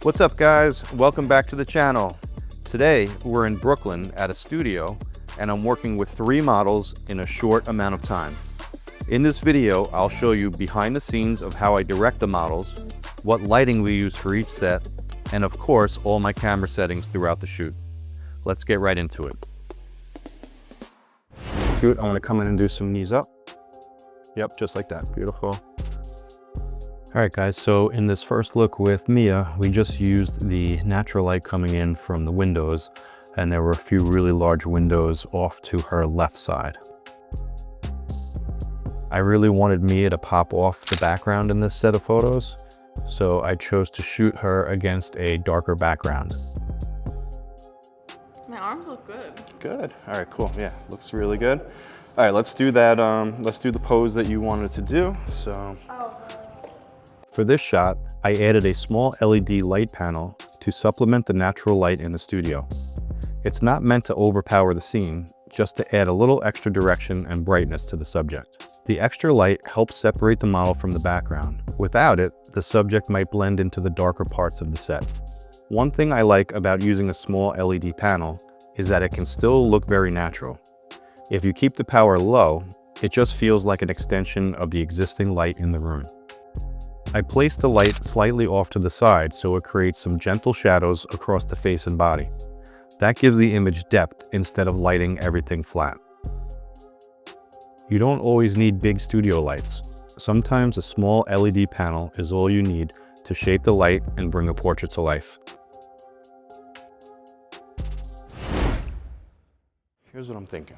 What's up guys? Welcome back to the channel. Today we're in Brooklyn at a studio and I'm working with 3 models in a short amount of time. In this video I'll show you behind the scenes of how I direct the models, what lighting we use for each set, and of course all my camera settings throughout the shoot. Let's get right into it. Shoot, I'm going to come in and do some knees up. Yep, just like that. Beautiful. Alright guys, so in this first look with Mia, we just used the natural light coming in from the windows, and there were a few really large windows off to her left side. I really wanted Mia to pop off the background in this set of photos, so I chose to shoot her against a darker background. My arms look good. Good. Alright, cool. Yeah, looks really good. Alright, let's do that. Let's do the pose that you wanted to do. So. For this shot, I added a small LED light panel to supplement the natural light in the studio. It's not meant to overpower the scene, just to add a little extra direction and brightness to the subject. The extra light helps separate the model from the background. Without it, the subject might blend into the darker parts of the set. One thing I like about using a small LED panel is that it can still look very natural. If you keep the power low, it just feels like an extension of the existing light in the room. I placed the light slightly off to the side so it creates some gentle shadows across the face and body. That gives the image depth instead of lighting everything flat. You don't always need big studio lights. Sometimes a small LED panel is all you need to shape the light and bring a portrait to life. Here's what I'm thinking.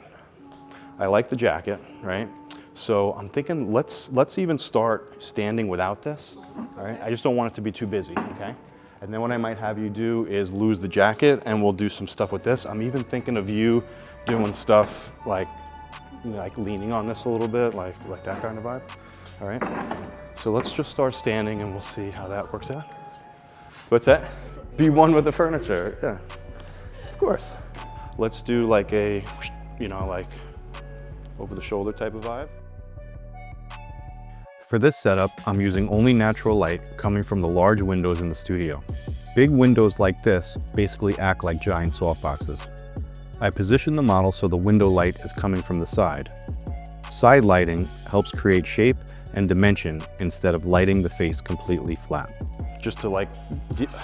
I like the jacket, right? So I'm thinking let's even start standing without this, all right? I just don't want it to be too busy, okay? And then what I might have you do is lose the jacket and we'll do some stuff with this. I'm even thinking of you doing stuff like leaning on this a little bit, like that kind of vibe, all right? So let's just start standing and we'll see how that works out. What's that? Be one with the furniture, yeah, of course. Let's do like a, like over the shoulder type of vibe. For this setup, I'm using only natural light coming from the large windows in the studio. Big windows like this basically act like giant softboxes. I position the model so the window light is coming from the side. Side lighting helps create shape and dimension instead of lighting the face completely flat. Just to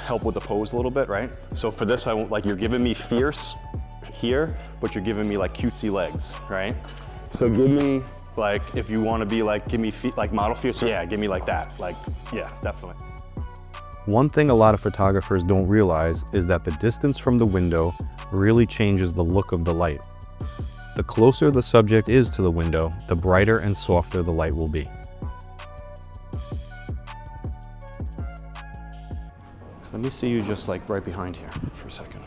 help with the pose a little bit, right? So for this, you're giving me fierce here, but you're giving me like cutesy legs, right? So give me, if you want to be give me feet, model fierce, yeah, give me like that. Yeah, definitely. One thing a lot of photographers don't realize is that the distance from the window really changes the look of the light. The closer the subject is to the window, the brighter and softer the light will be. Let me see you just right behind here for a second.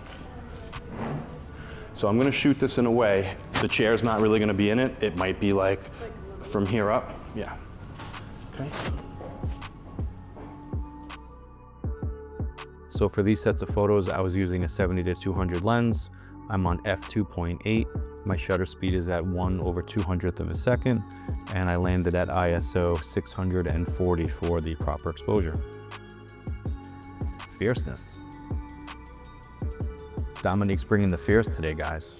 So I'm going to shoot this in a way, the chair's not really going to be in it. It might be from here up. Yeah. Okay. So for these sets of photos, I was using a 70-200 lens. I'm on f2.8. My shutter speed is at 1/200th of a second. And I landed at ISO 640 for the proper exposure. Fierceness. Dominique's bringing the fierce today, guys.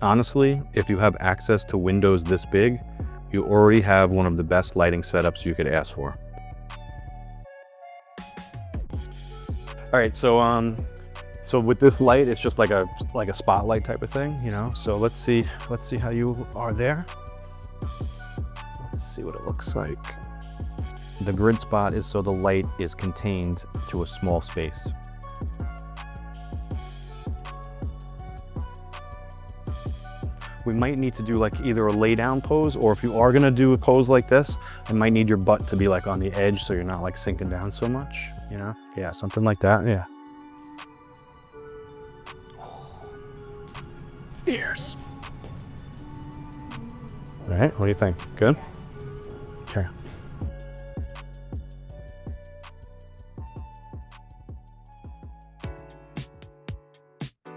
Honestly, if you have access to windows this big, you already have one of the best lighting setups you could ask for. All right, so with this light, it's just like a spotlight type of thing, So let's see how you are there. Let's see what it looks like. The grid spot is so the light is contained to a small space. We might need to do either a lay down pose, or if you are gonna do a pose like this, I might need your butt to be on the edge so you're not sinking down so much, Yeah, something like that, yeah. Fierce. All right, what do you think? Good? Okay.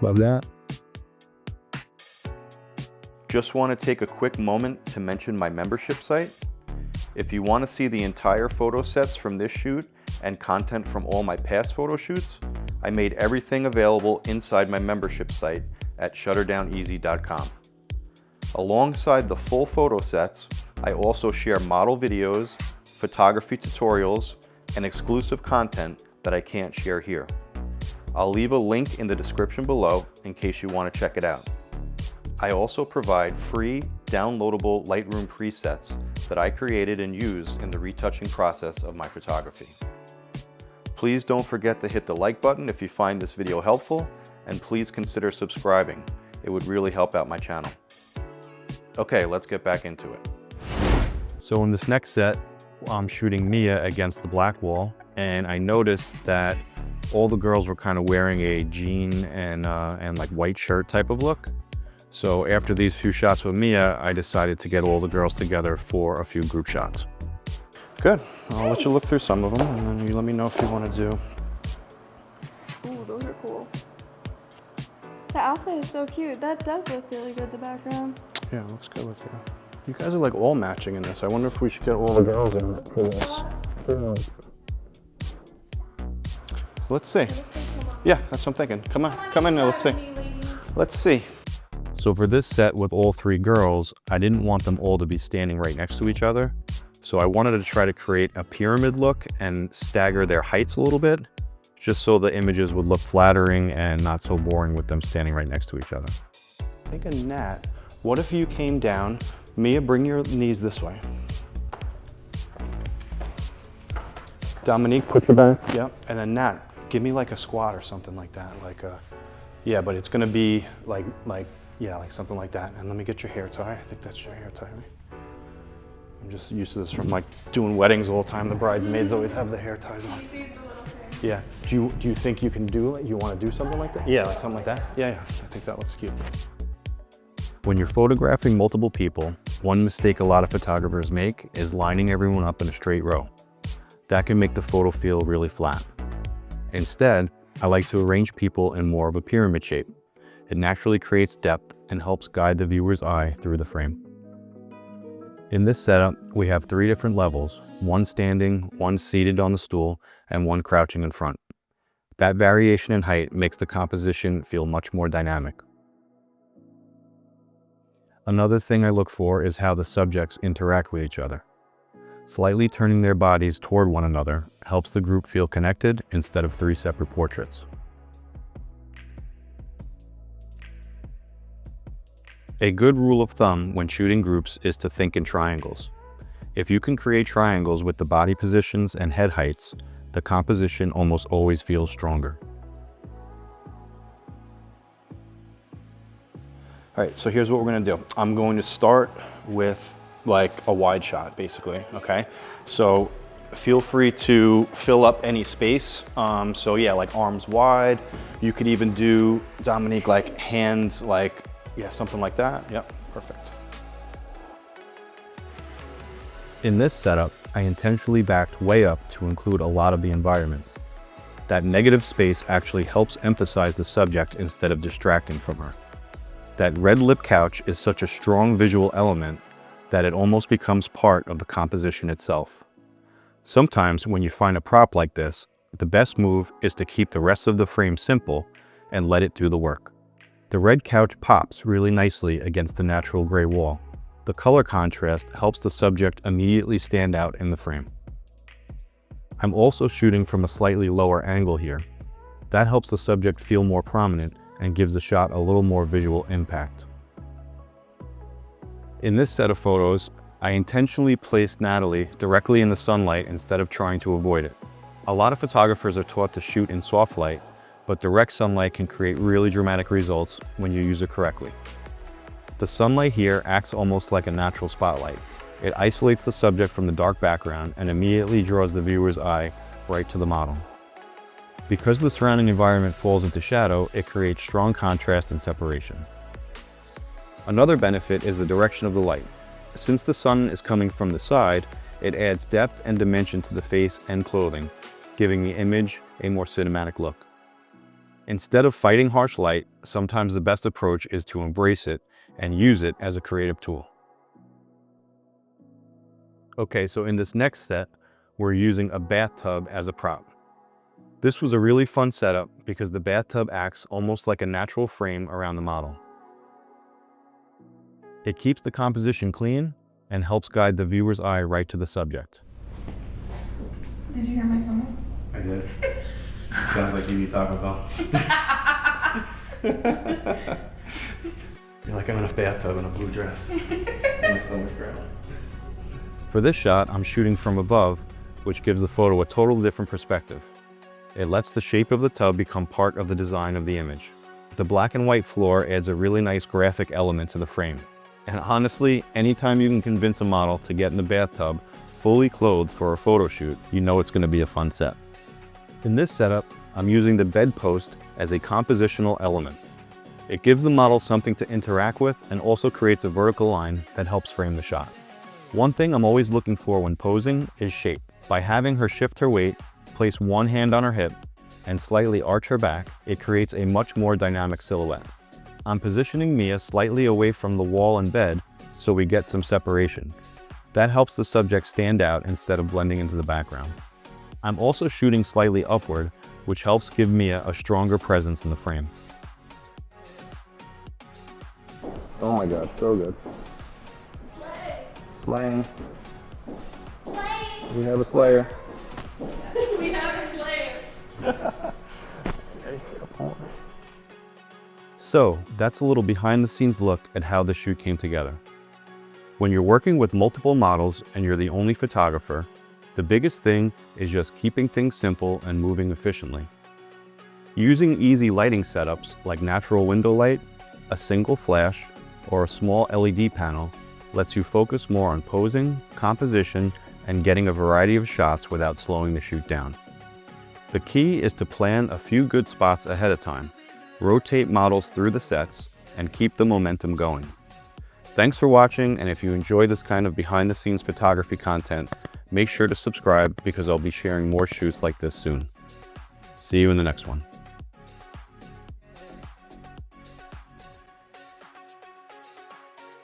Love that. Just want to take a quick moment to mention my membership site. If you want to see the entire photo sets from this shoot and content from all my past photo shoots, I made everything available inside my membership site at shutterdowneasy.com. Alongside the full photo sets, I also share model videos, photography tutorials, and exclusive content that I can't share here. I'll leave a link in the description below in case you want to check it out. I also provide free, downloadable Lightroom presets that I created and use in the retouching process of my photography. Please don't forget to hit the like button if you find this video helpful, and please consider subscribing. It would really help out my channel. Okay, let's get back into it. So in this next set, I'm shooting Mia against the black wall, and I noticed that all the girls were kind of wearing a jean and like white shirt type of look. So after these few shots with Mia, I decided to get all the girls together for a few group shots. Good. I'll let you look through some of them, and then you let me know if you want to do. Ooh, those are cool. The outfit is so cute. That does look really good, the background. Yeah, it looks good with you. You guys are like all matching in this. I wonder if we should get all the girls in for this. Yeah. Let's see. Yeah, that's what I'm thinking. Come on, come in there, let's see. Let's see. So for this set with all three girls, I didn't want them all to be standing right next to each other. So I wanted to try to create a pyramid look and stagger their heights a little bit, just so the images would look flattering and not so boring with them standing right next to each other. Think of Nat. What if you came down, Mia, bring your knees this way. Dominique, put your back. Yep, and then Nat, give me like a squat or something like that. Like a, yeah, but it's gonna be like something like that. And let me get your hair tie. I think that's your hair tie. I'm just used to this from like doing weddings all the time. The bridesmaids always have the hair ties on. Yeah. Do you think you can do it? You want to do something like that? Yeah, like something like that. Yeah. I think that looks cute. When you're photographing multiple people, one mistake a lot of photographers make is lining everyone up in a straight row. That can make the photo feel really flat. Instead, I like to arrange people in more of a pyramid shape. It naturally creates depth and helps guide the viewer's eye through the frame. In this setup, we have 3 different levels, one standing, one seated on the stool, and one crouching in front. That variation in height makes the composition feel much more dynamic. Another thing I look for is how the subjects interact with each other. Slightly turning their bodies toward one another helps the group feel connected instead of 3 separate portraits. A good rule of thumb when shooting groups is to think in triangles. If you can create triangles with the body positions and head heights, the composition almost always feels stronger. All right, so here's what we're gonna do. I'm going to start with like a wide shot, basically, okay? So feel free to fill up any space. So yeah, like arms wide. You could even do, Dominique, like hands, like, yeah, something like that. Yep, perfect. In this setup, I intentionally backed way up to include a lot of the environment. That negative space actually helps emphasize the subject instead of distracting from her. That red lip couch is such a strong visual element that it almost becomes part of the composition itself. Sometimes when you find a prop like this, the best move is to keep the rest of the frame simple and let it do the work. The red couch pops really nicely against the natural gray wall. The color contrast helps the subject immediately stand out in the frame. I'm also shooting from a slightly lower angle here. That helps the subject feel more prominent and gives the shot a little more visual impact. In this set of photos, I intentionally placed Natalie directly in the sunlight instead of trying to avoid it. A lot of photographers are taught to shoot in soft light, but direct sunlight can create really dramatic results when you use it correctly. The sunlight here acts almost like a natural spotlight. It isolates the subject from the dark background and immediately draws the viewer's eye right to the model. Because the surrounding environment falls into shadow, it creates strong contrast and separation. Another benefit is the direction of the light. Since the sun is coming from the side, it adds depth and dimension to the face and clothing, giving the image a more cinematic look. Instead of fighting harsh light, sometimes the best approach is to embrace it and use it as a creative tool. Okay, so in this next set, we're using a bathtub as a prop. This was a really fun setup because the bathtub acts almost like a natural frame around the model. It keeps the composition clean and helps guide the viewer's eye right to the subject. Did you hear my stomach? I did. Sounds like you need Taco Bell. You're like, I'm in a bathtub in a blue dress. My stomach's growling. For this shot, I'm shooting from above, which gives the photo a totally different perspective. It lets the shape of the tub become part of the design of the image. The black and white floor adds a really nice graphic element to the frame. And honestly, anytime you can convince a model to get in the bathtub fully clothed for a photo shoot, you know it's going to be a fun set. In this setup, I'm using the bedpost as a compositional element. It gives the model something to interact with and also creates a vertical line that helps frame the shot. One thing I'm always looking for when posing is shape. By having her shift her weight, place one hand on her hip, and slightly arch her back, it creates a much more dynamic silhouette. I'm positioning Mia slightly away from the wall and bed so we get some separation. That helps the subject stand out instead of blending into the background. I'm also shooting slightly upward, which helps give Mia a stronger presence in the frame. Oh my God, so good. Slay! Slaying. Slay! We have a slayer. We have a slayer! So that's a little behind the scenes look at how the shoot came together. When you're working with multiple models and you're the only photographer, the biggest thing is just keeping things simple and moving efficiently. Using easy lighting setups like natural window light, a single flash, or a small LED panel lets you focus more on posing, composition, and getting a variety of shots without slowing the shoot down. The key is to plan a few good spots ahead of time, rotate models through the sets, and keep the momentum going. Thanks for watching, and if you enjoy this kind of behind-the-scenes photography content, make sure to subscribe because I'll be sharing more shoots like this soon. See you in the next one.